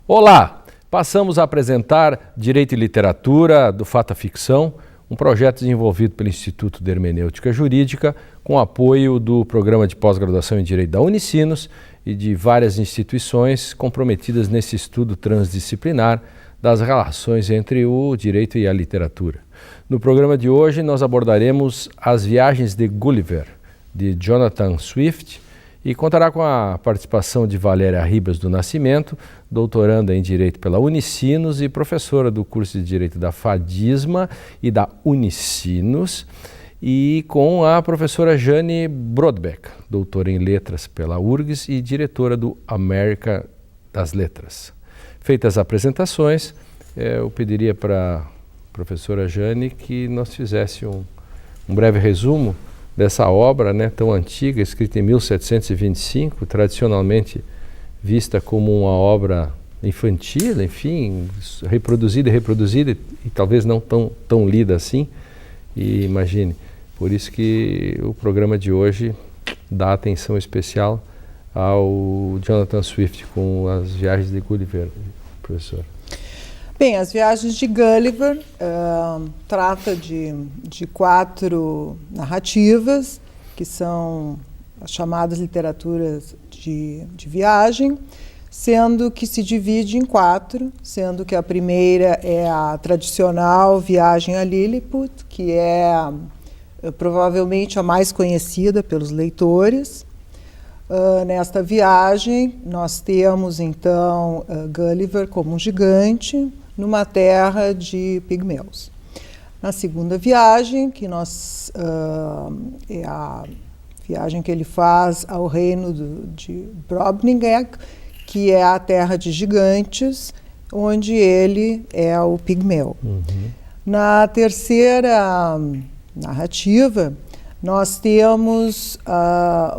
Olá! Passamos a apresentar Direito e Literatura do Fata Ficção, um projeto desenvolvido pelo Instituto de Hermenêutica Jurídica, com apoio do Programa de Pós-Graduação em Direito da Unicinos e de várias instituições comprometidas nesse estudo transdisciplinar das relações entre o direito e a literatura. No programa de hoje, nós abordaremos As Viagens de Gulliver, de Jonathan Swift, e contará com a participação de Valéria Ribas do Nascimento, doutoranda em Direito pela Unicinos e professora do curso de Direito da FADISMA e da Unicinos, e com a professora Jane Brodbeck, doutora em Letras pela URGS e diretora do América das Letras. Feitas as apresentações, eu pediria para a professora Jane que nós fizesse um breve resumo dessa obra, né, tão antiga, escrita em 1725, tradicionalmente vista como uma obra infantil, enfim, reproduzida e talvez não tão lida assim. E imagine, por isso que o programa de hoje dá atenção especial ao Jonathan Swift com As Viagens de Gulliver, professor. Bem, As Viagens de Gulliver trata de 4 narrativas, que são as chamadas literaturas de viagem, sendo que se divide em 4, sendo que a primeira é a tradicional Viagem a Lilliput, que é provavelmente a mais conhecida pelos leitores. Nesta viagem, nós temos então Gulliver como um gigante numa terra de pigmeus. Na segunda viagem, que é a viagem que ele faz ao reino de Brobdingnag, que é a terra de gigantes, onde ele é o pigmeu. Uhum. Na terceira narrativa, nós temos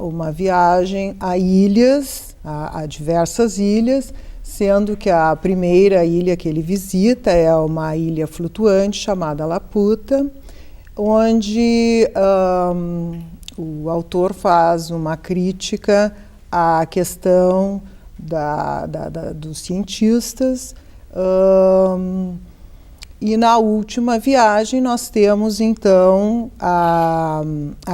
uma viagem a ilhas, a diversas ilhas, sendo que a primeira ilha que ele visita é uma ilha flutuante chamada Laputa, onde o autor faz uma crítica à questão dos cientistas. E na última viagem nós temos então a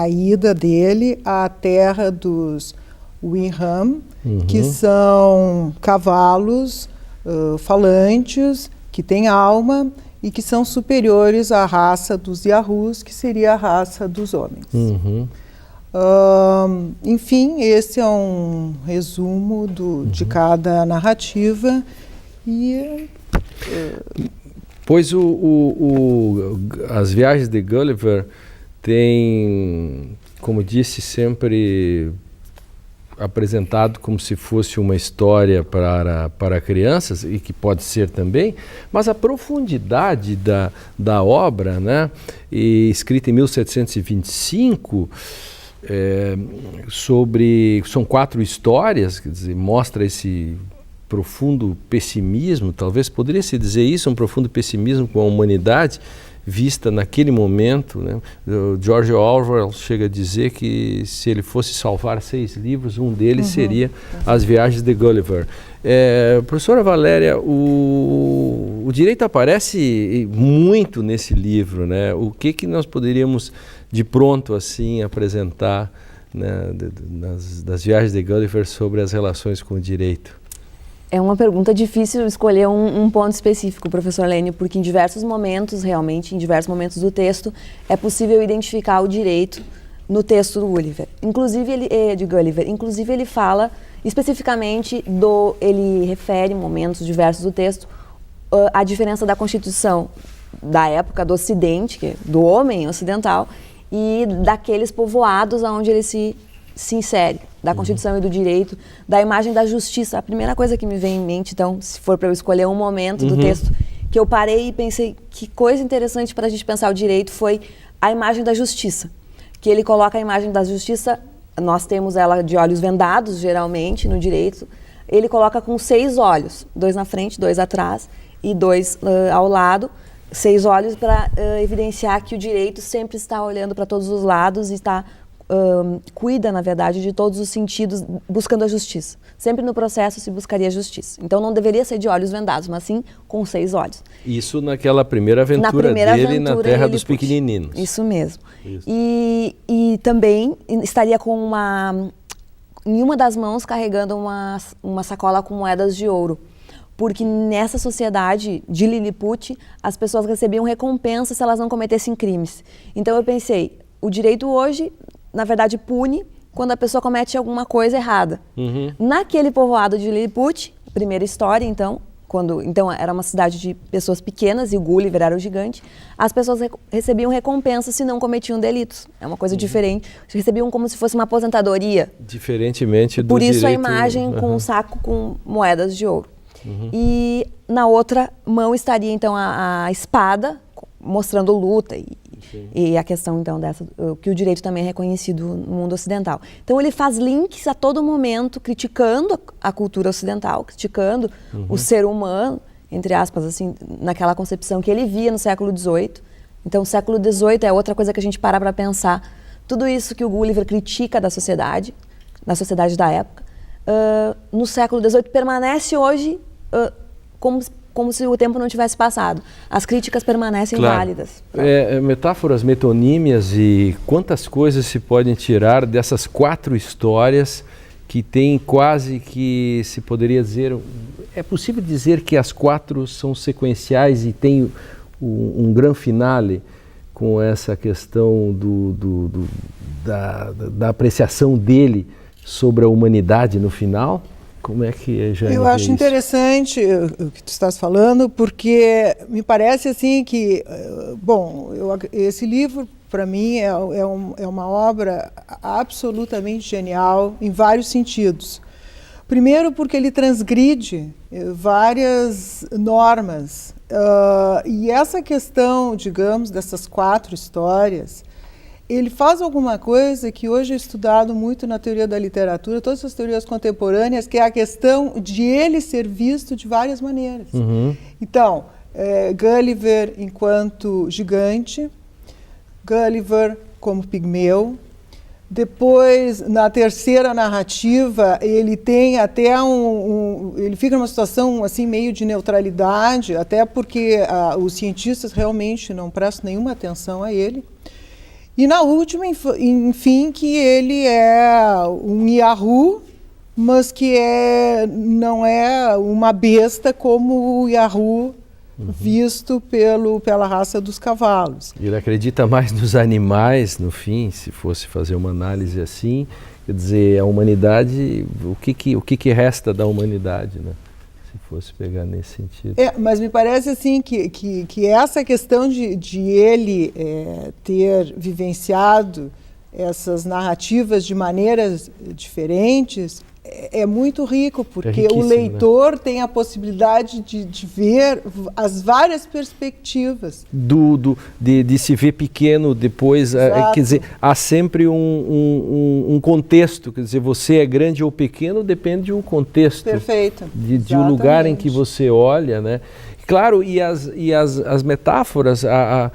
ida dele à terra dos Wiham, que são cavalos falantes, que têm alma e que são superiores à raça dos Yahoos, que seria a raça dos homens. Enfim, esse é um resumo de cada narrativa. Pois As Viagens de Gulliver tem, como disse, sempre apresentado como se fosse uma história para crianças, e que pode ser também, mas a profundidade da obra, né, escrita em 1725, são 4 histórias, quer dizer, mostra esse profundo pessimismo, talvez poderia-se dizer isso, um profundo pessimismo com a humanidade vista naquele momento, né? O George Orwell chega a dizer que se ele fosse salvar 6 livros, um deles seria As Viagens de Gulliver. Professora Valéria, o direito aparece muito nesse livro, né? O que nós poderíamos de pronto assim apresentar, né, das Viagens de Gulliver sobre as relações com o direito? É uma pergunta difícil escolher um ponto específico, professor Lênio, porque em diversos momentos, realmente, em diversos momentos do texto, é possível identificar o direito no texto do Gulliver. Inclusive, ele fala especificamente ele refere em momentos diversos do texto a diferença da Constituição da época do Ocidente, que é do homem ocidental, e daqueles povoados onde ele se insere, da Constituição e do direito, da imagem da justiça. A primeira coisa que me vem em mente, então, se for para eu escolher um momento do texto, que eu parei e pensei, que coisa interessante para a gente pensar o direito, foi a imagem da justiça. Que ele coloca a imagem da justiça, nós temos ela de olhos vendados, geralmente, no direito, ele coloca com 6 olhos, 2 na frente, 2 atrás e 2 ao lado, 6 olhos para evidenciar que o direito sempre está olhando para todos os lados e está cuida, na verdade, de todos os sentidos, buscando a justiça. Sempre no processo se buscaria a justiça. Então não deveria ser de olhos vendados, mas sim com 6 olhos. Isso naquela primeira aventura dele na Terra dos Pequeninos. Isso mesmo. Isso. E também estaria com em uma das mãos carregando uma sacola com moedas de ouro. Porque nessa sociedade de Lilliput, as pessoas recebiam recompensa se elas não cometessem crimes. Então eu pensei, o direito hoje, na verdade, pune quando a pessoa comete alguma coisa errada. Naquele povoado de Lilliput, primeira história, então era uma cidade de pessoas pequenas e o Gulliver era o gigante, as pessoas recebiam recompensa se não cometiam delitos. É uma coisa diferente. Recebiam como se fosse uma aposentadoria. Diferentemente do Por isso direito... a imagem com um saco com moedas de ouro. E na outra mão estaria então a espada, mostrando luta e a questão então que o direito também é reconhecido no mundo ocidental. Então ele faz links a todo momento, criticando a cultura ocidental, criticando o ser humano, entre aspas, assim, naquela concepção que ele via no século XVIII. Então o século XVIII é outra coisa que a gente para pensar. Tudo isso que o Gulliver critica da sociedade da época, no século XVIII permanece hoje como se o tempo não tivesse passado. As críticas permanecem válidas. Metáforas metonímias, e quantas coisas se podem tirar dessas 4 histórias que tem quase que, se poderia dizer, é possível dizer que as 4 são sequenciais e tem um grande finale com essa questão da apreciação dele sobre a humanidade no final? Como é que é, Jane? Eu acho interessante o que tu estás falando, porque me parece assim que, esse livro, para mim, é uma obra absolutamente genial em vários sentidos. Primeiro, porque ele transgride várias normas. E essa questão, digamos, dessas 4 histórias, ele faz alguma coisa que hoje é estudado muito na teoria da literatura, todas as teorias contemporâneas, que é a questão de ele ser visto de várias maneiras. Então, Gulliver enquanto gigante, Gulliver como pigmeu. Depois, na terceira narrativa, ele tem até ele fica numa situação assim meio de neutralidade, até porque os cientistas realmente não prestam nenhuma atenção a ele. E na última, enfim, que ele é um Yahoo, mas que não é uma besta como o Yahoo visto pela raça dos cavalos. Ele acredita mais nos animais, no fim, se fosse fazer uma análise assim, quer dizer, a humanidade, o que resta da humanidade, né? Se fosse pegar nesse sentido. Mas me parece assim que essa questão de ele ter vivenciado essas narrativas de maneiras diferentes é muito rico, porque o leitor, né, tem a possibilidade de ver as várias perspectivas. De se ver pequeno depois, quer dizer, há sempre um contexto, quer dizer, você é grande ou pequeno, depende de um contexto. Perfeito. De um lugar em que você olha, né? Claro, e as metáforas, a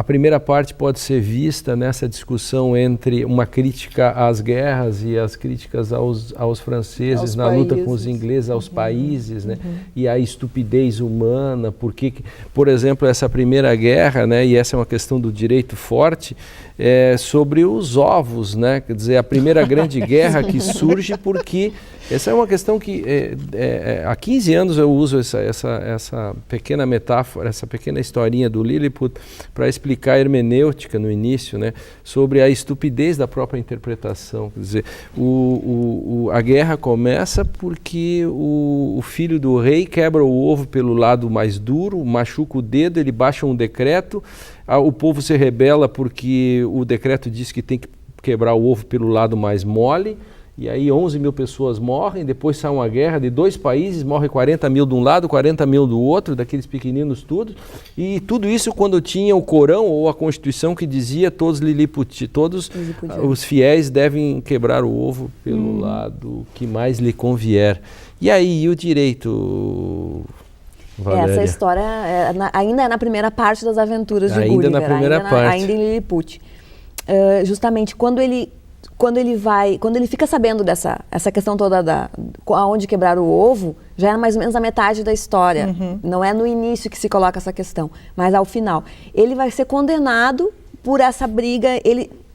primeira parte pode ser vista nessa discussão entre uma crítica às guerras e as críticas aos franceses, na luta com os ingleses, aos países, né? E a estupidez humana, porque, por exemplo, essa primeira guerra, né, e essa é uma questão do direito forte, sobre os ovos, né? Quer dizer, a primeira grande guerra que surge porque... Essa é uma questão que há 15 anos eu uso essa pequena metáfora, essa pequena historinha do Lilliput para explicar a hermenêutica no início, né, sobre a estupidez da própria interpretação. Quer dizer, a guerra começa porque o filho do rei quebra o ovo pelo lado mais duro, machuca o dedo, ele baixa um decreto, o povo se rebela porque o decreto diz que tem que quebrar o ovo pelo lado mais mole. E aí 11 mil pessoas morrem, depois sai uma guerra de 2 países, morre 40 mil de um lado, 40 mil do outro, daqueles pequeninos tudo. E tudo isso quando tinha o Corão ou a Constituição que dizia todos os fiéis devem quebrar o ovo pelo lado que mais lhe convier. E aí, o direito... Valéria? Essa história ainda é na primeira parte das aventuras de Gulliver. Ainda na primeira parte. Ainda em Lilliput. justamente quando ele fica sabendo essa questão toda aonde quebrar o ovo, já era mais ou menos a metade da história. Não é no início que se coloca essa questão, mas ao final. Ele vai ser condenado por essa briga.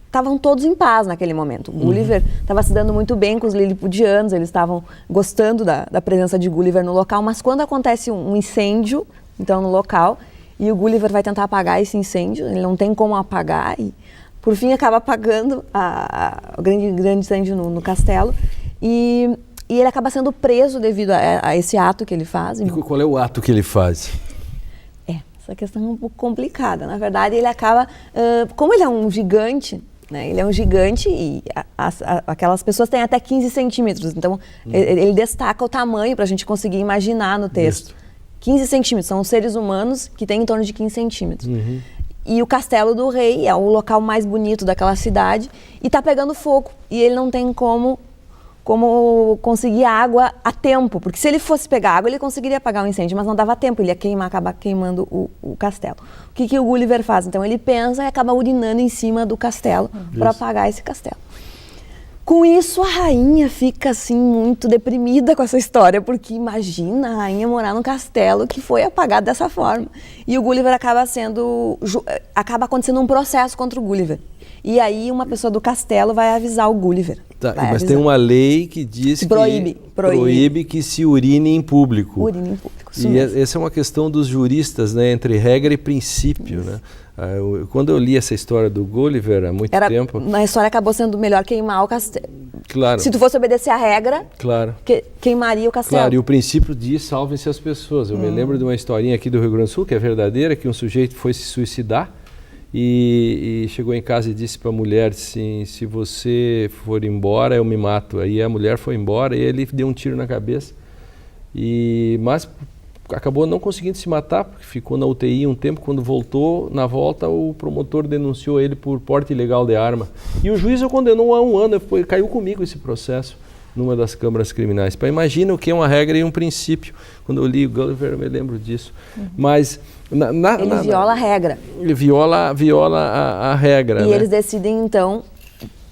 Estavam todos em paz naquele momento. O Gulliver estava se dando muito bem com os lilipudianos, eles estavam gostando da presença de Gulliver no local, mas quando acontece um incêndio, então, no local, e o Gulliver vai tentar apagar esse incêndio, ele não tem como apagar, e por fim acaba apagando o grande incêndio no castelo, e ele acaba sendo preso devido a esse ato que ele faz. E qual é o ato que ele faz? Essa questão é um pouco complicada. Na verdade, ele acaba, como ele é um gigante, né, ele é um gigante e aquelas pessoas têm até 15 centímetros, então ele destaca o tamanho para a gente conseguir imaginar no texto. Isso. 15 centímetros, são seres humanos que têm em torno de 15 centímetros. E o castelo do rei é o local mais bonito daquela cidade e está pegando fogo. E ele não tem como conseguir água a tempo, porque se ele fosse pegar água, ele conseguiria apagar o incêndio, mas não dava tempo, ele ia acabar queimando o castelo. O que o Gulliver faz? Então ele pensa e acaba urinando em cima do castelo para apagar esse castelo. Com isso, a rainha fica assim muito deprimida com essa história, porque imagina a rainha morar num castelo que foi apagado dessa forma. E o Gulliver acaba acontecendo um processo contra o Gulliver. E aí uma pessoa do castelo vai avisar o Gulliver. Mas tem uma lei que diz que proíbe que se urine em público. Urine em público. E essa é uma questão dos juristas, né, entre regra e princípio, né? Quando eu li essa história do Gulliver há muito tempo... Na história acabou sendo melhor queimar o castelo. Claro. Se tu fosse obedecer a regra, queimaria o castelo. Claro, e o princípio diz salvem-se as pessoas. Eu me lembro de uma historinha aqui do Rio Grande do Sul, que é verdadeira, que um sujeito foi se suicidar e chegou em casa e disse para a mulher assim, se você for embora, eu me mato. Aí a mulher foi embora e ele deu um tiro na cabeça. Mas acabou não conseguindo se matar, porque ficou na UTI um tempo. Quando voltou, na volta, o promotor denunciou ele por porte ilegal de arma. E o juiz o condenou a 1 ano, caiu comigo esse processo numa das câmaras criminais. Imagina o que é uma regra e um princípio. Quando eu li o Gulliver, eu me lembro disso. Mas ele viola a regra. Ele viola a regra. E né? Eles decidem, então,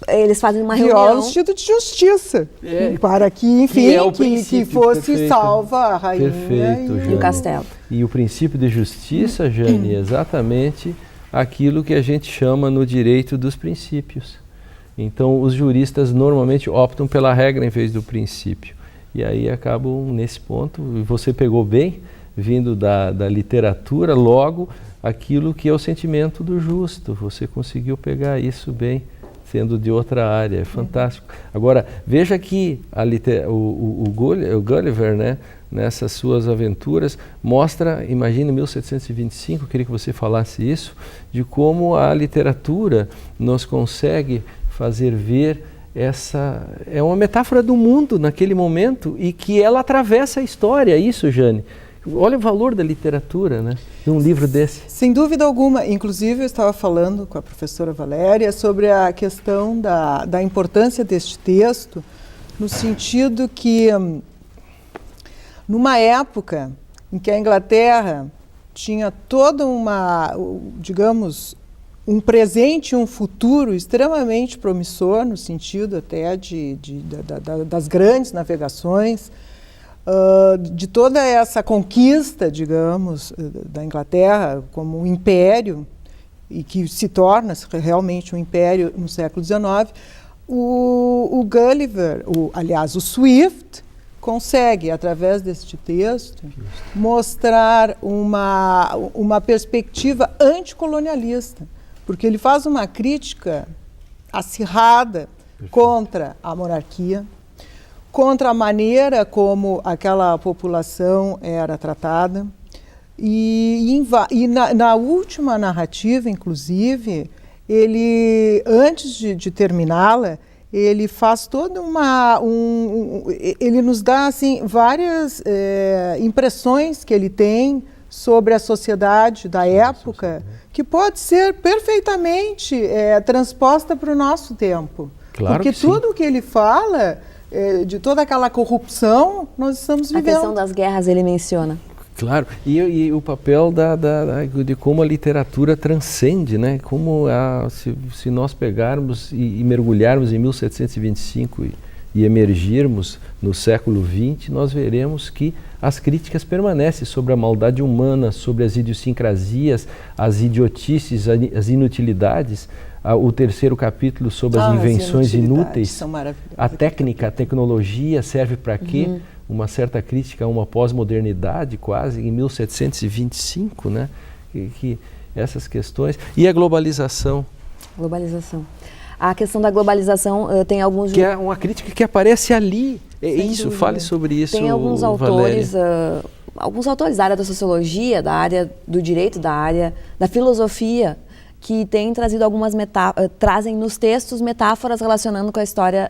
eles fazem uma reunião. Viola o instituto de justiça, para que, enfim, que fosse salva a rainha e o castelo. E o princípio de justiça, Jane, é exatamente aquilo que a gente chama no direito dos princípios. Então, os juristas normalmente optam pela regra em vez do princípio. E aí acabam nesse ponto, e você pegou bem, vindo da literatura, logo aquilo que é o sentimento do justo. Você conseguiu pegar isso bem, sendo de outra área, é fantástico. Agora, veja que o Gulliver, né, nessas suas aventuras, mostra, imagina, em 1725, eu queria que você falasse isso, de como a literatura nos consegue fazer ver é uma metáfora do mundo naquele momento e que ela atravessa a história, isso, Jane. Olha o valor da literatura, né, de um livro desse. Sem dúvida alguma. Inclusive, eu estava falando com a professora Valéria sobre a questão da importância deste texto, no sentido que, numa época em que a Inglaterra tinha toda digamos, um presente e um futuro extremamente promissor, no sentido até das grandes navegações, de toda essa conquista, digamos, da Inglaterra como um império, e que se torna realmente um império no século XIX, o Gulliver, aliás, o Swift, consegue, através deste texto, mostrar uma perspectiva anticolonialista, porque ele faz uma crítica acirrada contra a monarquia, contra a maneira como aquela população era tratada. E na última narrativa, inclusive, ele, antes de terminá-la, ele faz toda ele nos dá assim, várias impressões que ele tem sobre a sociedade da época, que pode ser perfeitamente transposta para o nosso tempo. Claro. Porque tudo o que ele fala, de toda aquela corrupção, nós estamos vivendo. A questão das guerras ele menciona. Claro, e o papel de como a literatura transcende, né? Como se nós pegarmos e mergulharmos em 1725 e emergirmos no século XX, nós veremos que as críticas permanecem sobre a maldade humana, sobre as idiosincrasias, as idiotices, as inutilidades. O terceiro capítulo sobre as invenções inúteis, são maravilhosas. a técnica, a tecnologia serve para quê? Uma certa crítica a uma pós-modernidade quase, em 1725, né? Que essas questões. E a globalização. Globalização. A questão da globalização tem alguns... Que é uma crítica que aparece ali. Isso, dúvida. Fale sobre isso, tem alguns autores, alguns autores da área da sociologia, da área do direito, da área da filosofia, que têm trazido algumas trazem nos textos metáforas relacionando com a história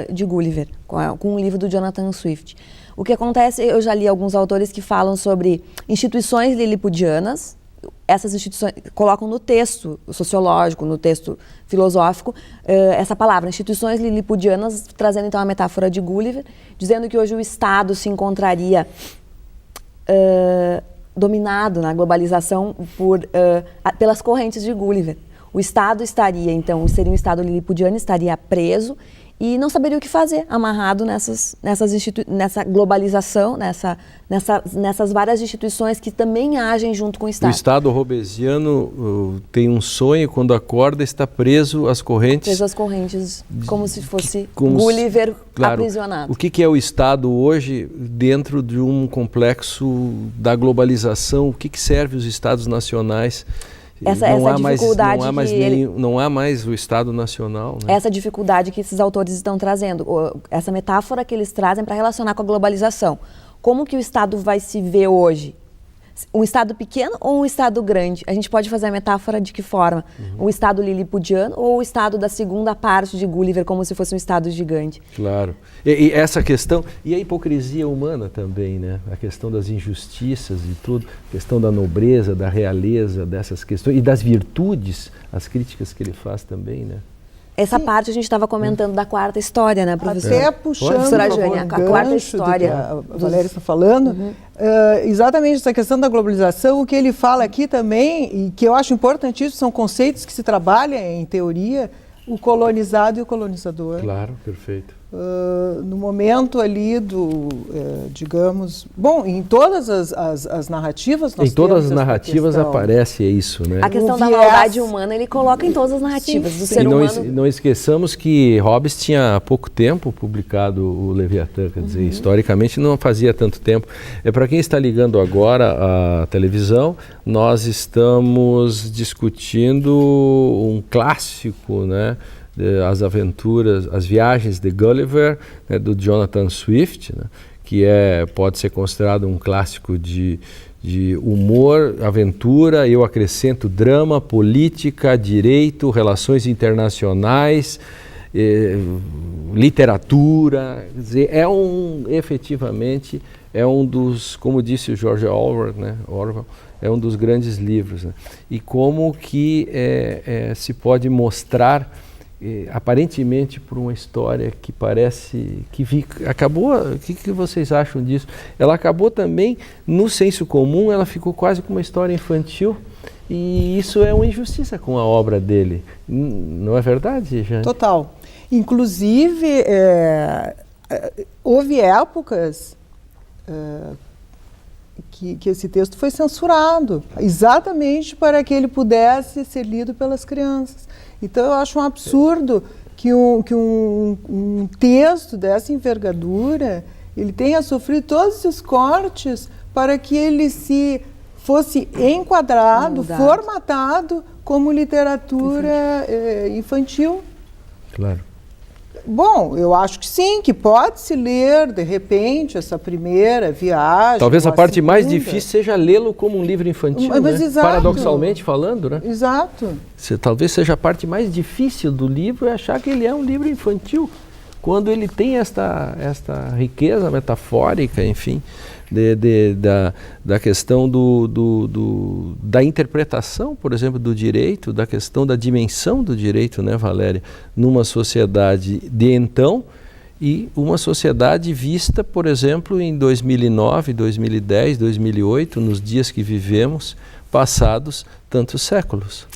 de Gulliver, com o livro do Jonathan Swift. O que acontece, eu já li alguns autores que falam sobre instituições lilipudianas. Essas instituições colocam no texto sociológico, no texto filosófico, essa palavra, instituições lilipudianas, trazendo então a metáfora de Gulliver, dizendo que hoje o Estado se encontraria dominado na globalização pelas correntes de Gulliver. O Estado estaria, então, seria um Estado lilipudiano, estaria preso e não saberia o que fazer, amarrado nessa globalização, nessas várias instituições que também agem junto com o Estado. O Estado hobbesiano tem um sonho, quando acorda está preso às correntes. Preso às correntes, como se fosse Gulliver aprisionado. O que é o Estado hoje dentro de um complexo da globalização? O que serve os Estados nacionais? Não há mais o Estado Nacional. Né? Essa dificuldade que esses autores estão trazendo, essa metáfora que eles trazem para relacionar com a globalização. Como que o Estado vai se ver hoje? Um Estado pequeno ou um Estado grande? A gente pode fazer a metáfora de que forma? O Estado lilipudiano ou o Estado da segunda parte de Gulliver, como se fosse um Estado gigante? Claro. E essa questão, e a hipocrisia humana também, né? A questão das injustiças e tudo, a questão da nobreza, da realeza, dessas questões, e das virtudes, as críticas que ele faz também, né? Essa parte a gente estava comentando da quarta história, né, professora? Até puxando a quarta história que a Valéria está falando, exatamente essa questão da globalização, o que ele fala aqui também, e que eu acho importantíssimo, são conceitos que se trabalham em teoria, o colonizado e o colonizador. Claro, perfeito. No momento ali digamos... Bom, em todas as narrativas nós Em todas as temos narrativas aparece isso, né? A questão da maldade humana ele coloca em todas as narrativas do ser humano. Não esqueçamos que Hobbes tinha há pouco tempo publicado o Leviatã, quer dizer, historicamente não fazia tanto tempo. Para quem está ligando agora a televisão, nós estamos discutindo um clássico, né? As aventuras, as viagens de Gulliver, né, do Jonathan Swift, né, que pode ser considerado um clássico de humor, aventura. Eu acrescento drama, política, direito, relações internacionais, literatura. Quer dizer, efetivamente, é um dos, como disse o George Orwell, né, é um dos grandes livros. Né, e como que se pode mostrar aparentemente por uma história que parece que acabou. O que vocês acham disso? Ela acabou também no senso comum, ela ficou quase como uma história infantil, e isso é uma injustiça com a obra dele, não é verdade, Jane? Total. Inclusive houve épocas que esse texto foi censurado, exatamente para que ele pudesse ser lido pelas crianças. Então, eu acho um absurdo que um texto dessa envergadura ele tenha sofrido todos esses cortes para que ele fosse enquadrado, formatado como literatura infantil. Claro. Bom, eu acho que sim, que pode-se ler, de repente, essa primeira viagem. Talvez a parte mais difícil seja lê-lo como um livro infantil, mas né? Exato. Paradoxalmente falando, né? Exato. Talvez seja a parte mais difícil do livro é achar que ele é um livro infantil, quando ele tem esta riqueza metafórica, enfim, da questão da interpretação, por exemplo, do direito, da questão da dimensão do direito, né, Valéria, numa sociedade de então, e uma sociedade vista, por exemplo, em 2009, 2010, 2008, nos dias que vivemos, passados tantos séculos.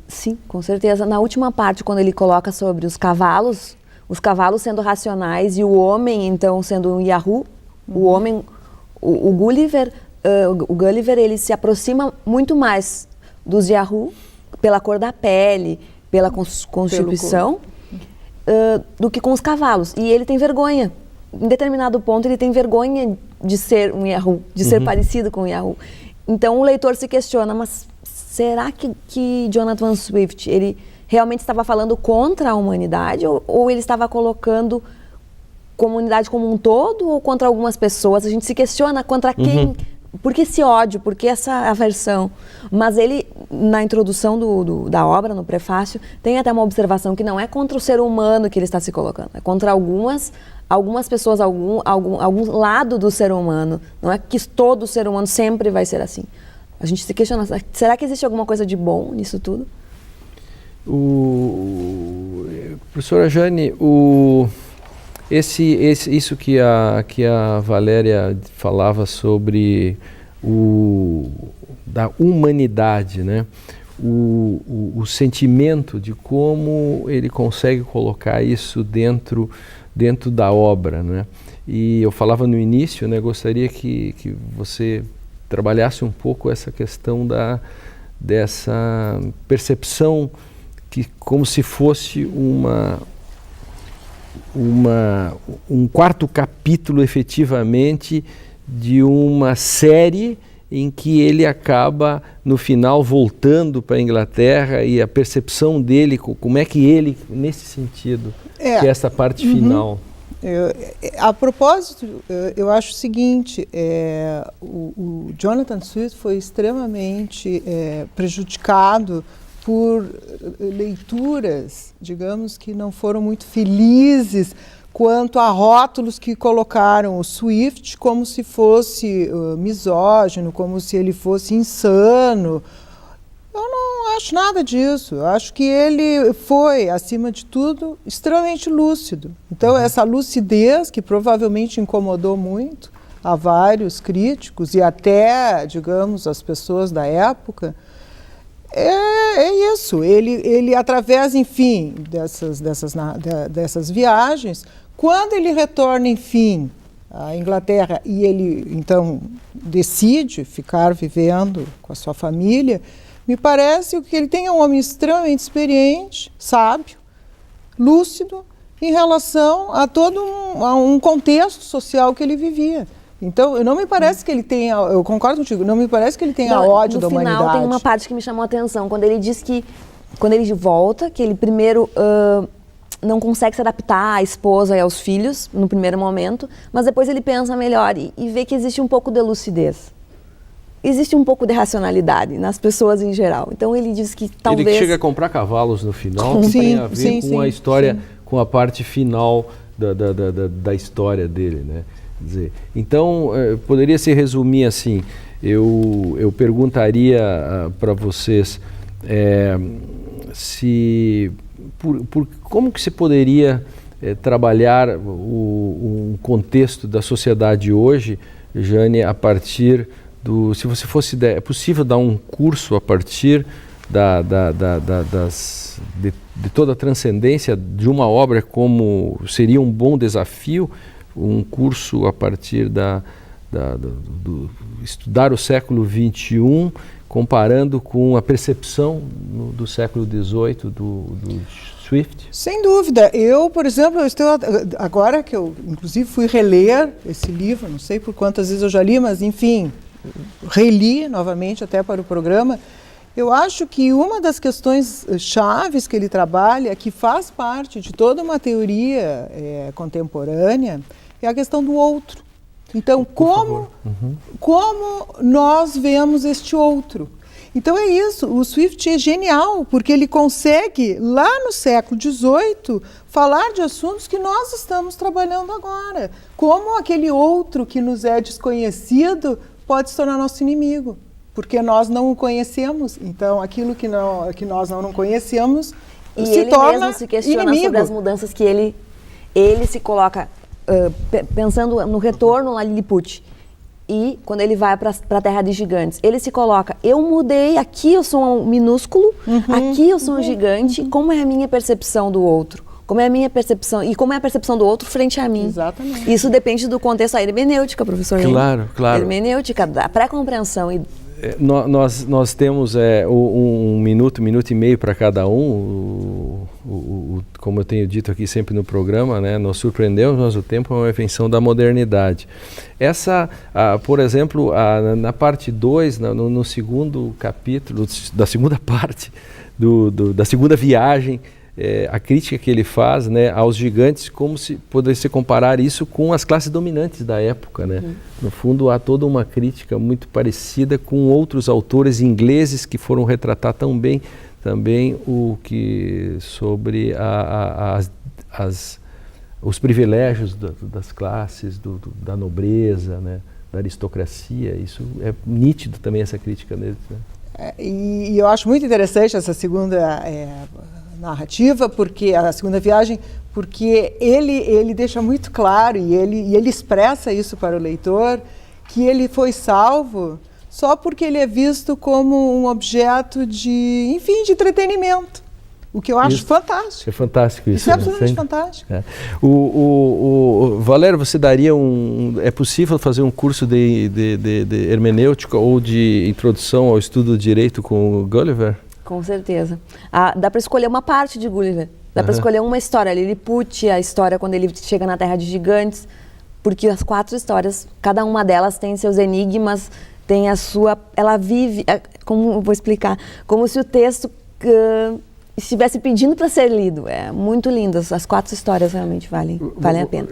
Sim, com certeza. Na última parte, quando ele coloca sobre os cavalos sendo racionais e o homem, então, sendo um Yahoo, o homem, o Gulliver, ele se aproxima muito mais dos Yahoo pela cor da pele, pela constituição, do que com os cavalos. E ele tem vergonha. Em determinado ponto, ele tem vergonha de ser um Yahoo, de ser parecido com um Yahoo. Então, o leitor se questiona, mas será que Jonathan Swift, ele realmente estava falando contra a humanidade ou ele estava colocando comunidade como um todo ou contra algumas pessoas? A gente se questiona contra quem, por que esse ódio, por que essa aversão? Mas ele, na introdução da obra, no prefácio, tem até uma observação que não é contra o ser humano que ele está se colocando, é contra algumas pessoas, algum lado do ser humano. Não é que todo ser humano sempre vai ser assim. A gente se questiona, será que existe alguma coisa de bom nisso tudo? Professora Jane, isso que a Valéria falava sobre da humanidade, né? O sentimento de como ele consegue colocar isso dentro da obra, né? E eu falava no início, né? Gostaria que você trabalhasse um pouco essa questão dessa percepção que como se fosse um quarto capítulo efetivamente de uma série em que ele acaba no final voltando para a Inglaterra e a percepção dele, como é que ele, nesse sentido, que é essa parte final. A propósito, eu acho o seguinte, o Jonathan Swift foi extremamente prejudicado por leituras, digamos, que não foram muito felizes quanto a rótulos que colocaram o Swift como se fosse misógino, como se ele fosse insano. Eu não acho nada disso. Eu acho que ele foi, acima de tudo, extremamente lúcido. Então, essa lucidez, que provavelmente incomodou muito a vários críticos e até, digamos, as pessoas da época, é isso. Ele através, enfim, dessas viagens, quando ele retorna, enfim, à Inglaterra e ele, então, decide ficar vivendo com a sua família, me parece que ele tem um homem extremamente experiente, sábio, lúcido, em relação a todo um contexto social que ele vivia. Então, não me parece que ele tenha, eu concordo contigo, não me parece que ele tenha ódio da humanidade. No final tem uma parte que me chamou a atenção, quando ele diz que, quando ele volta, que ele primeiro não consegue se adaptar à esposa e aos filhos, no primeiro momento, mas depois ele pensa melhor e vê que existe um pouco de lucidez. Existe um pouco de racionalidade nas pessoas em geral. Então ele diz que talvez... Ele chega a comprar cavalos no final, que tem a ver com a história, com a parte final da história dele, né? Quer dizer, então, poderia se resumir assim, eu perguntaria para vocês como que se poderia trabalhar um contexto da sociedade hoje, Jane, a partir se você fosse, é possível dar um curso a partir de toda a transcendência de uma obra, como seria um bom desafio, um curso a partir do estudar o século XXI, comparando com a percepção do século XVIII do Swift? Sem dúvida. Eu, por exemplo, agora que eu, inclusive, fui reler esse livro, não sei por quantas vezes eu já li, mas, enfim, reli novamente até para o programa. Eu acho que uma das questões chaves que ele trabalha, que faz parte de toda uma teoria contemporânea, é a questão do outro. Então, como nós vemos este outro? Então é isso, o Swift é genial, porque ele consegue, lá no século XVIII, falar de assuntos que nós estamos trabalhando agora. Como aquele outro que nos é desconhecido pode se tornar nosso inimigo, porque nós não o conhecemos. Então, aquilo que nós não conhecemos se torna mesmo se questiona inimigo. sobre as mudanças que ele ele se coloca pensando no retorno lá Lilliput. E quando ele vai para a Terra de Gigantes, ele se coloca, eu mudei, aqui eu sou um minúsculo, aqui eu sou um gigante, como é a minha percepção do outro? Como é a minha percepção, e como é a percepção do outro frente a mim? Exatamente. Isso depende do contexto, a hermenêutica, professor. Claro, claro. Hermenêutica, da pré-compreensão. Nós temos um minuto e meio para cada um. Como eu tenho dito aqui sempre no programa, né, nós surpreendemos, mas o tempo é uma invenção da modernidade. Por exemplo, na parte 2, no segundo capítulo, da segunda parte, da segunda viagem, a crítica que ele faz, né, aos gigantes, como se pudesse comparar isso com as classes dominantes da época, né? No fundo, há toda uma crítica muito parecida com outros autores ingleses que foram retratar tão bem também sobre os privilégios das classes, da nobreza, né, da aristocracia. Isso é nítido também, essa crítica deles, né? E eu acho muito interessante essa segunda narrativa, porque a segunda viagem, porque ele deixa muito claro e ele expressa isso para o leitor, que ele foi salvo só porque ele é visto como um objeto de entretenimento. O que eu acho fantástico. É fantástico isso. Isso é absolutamente fantástico. Valério, você daria é possível fazer um curso de hermenêutica ou de introdução ao estudo do direito com o Gulliver? Com certeza. Dá para escolher uma parte de Gulliver. Dá para escolher uma história. Lilliput, a história quando ele chega na Terra de Gigantes, porque as 4 histórias, cada uma delas tem seus enigmas, tem a sua... Ela vive... Como eu vou explicar? Como se o texto estivesse pedindo para ser lido. É muito lindo. As 4 histórias realmente valem a pena.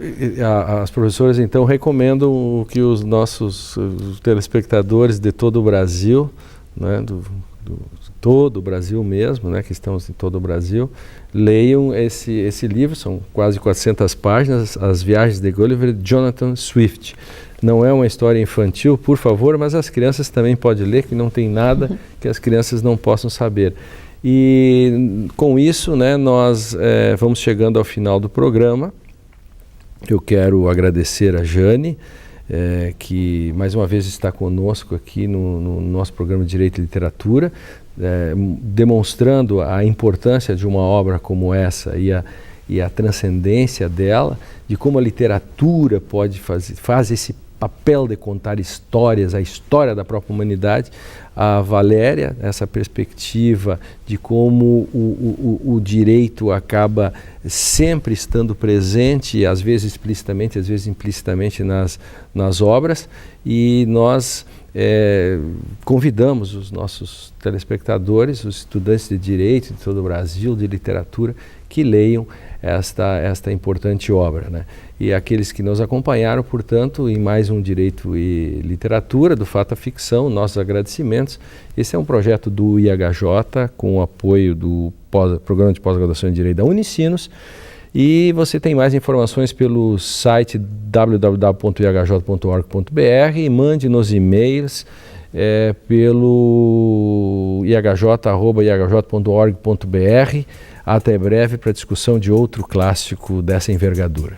As professoras, então, recomendam que os nossos telespectadores de todo o Brasil, né, todo o Brasil mesmo, né, que estamos em todo o Brasil, leiam esse livro, são quase 400 páginas, As Viagens de Gulliver, de Jonathan Swift. Não é uma história infantil, por favor, mas as crianças também podem ler, que não tem nada que as crianças não possam saber. E com isso, né, nós vamos chegando ao final do programa. Eu quero agradecer a Jane, que mais uma vez está conosco aqui no nosso programa de Direito e Literatura, demonstrando a importância de uma obra como essa e a transcendência dela, de como a literatura faz esse papel de contar histórias, a história da própria humanidade. A Valéria, essa perspectiva de como o direito acaba sempre estando presente, às vezes explicitamente, às vezes implicitamente nas obras, e nós convidamos os nossos telespectadores, os estudantes de direito de todo o Brasil, de literatura, que leiam esta importante obra, né? E aqueles que nos acompanharam, portanto, em mais um Direito e Literatura, do Fato à Ficção, nossos agradecimentos. Esse é um projeto do IHJ, com o apoio do Programa de Pós-Graduação em Direito da Unicinos. E você tem mais informações pelo site www.ihj.org.br e mande-nos e-mails pelo ihj.org.br. Até breve para a discussão de outro clássico dessa envergadura.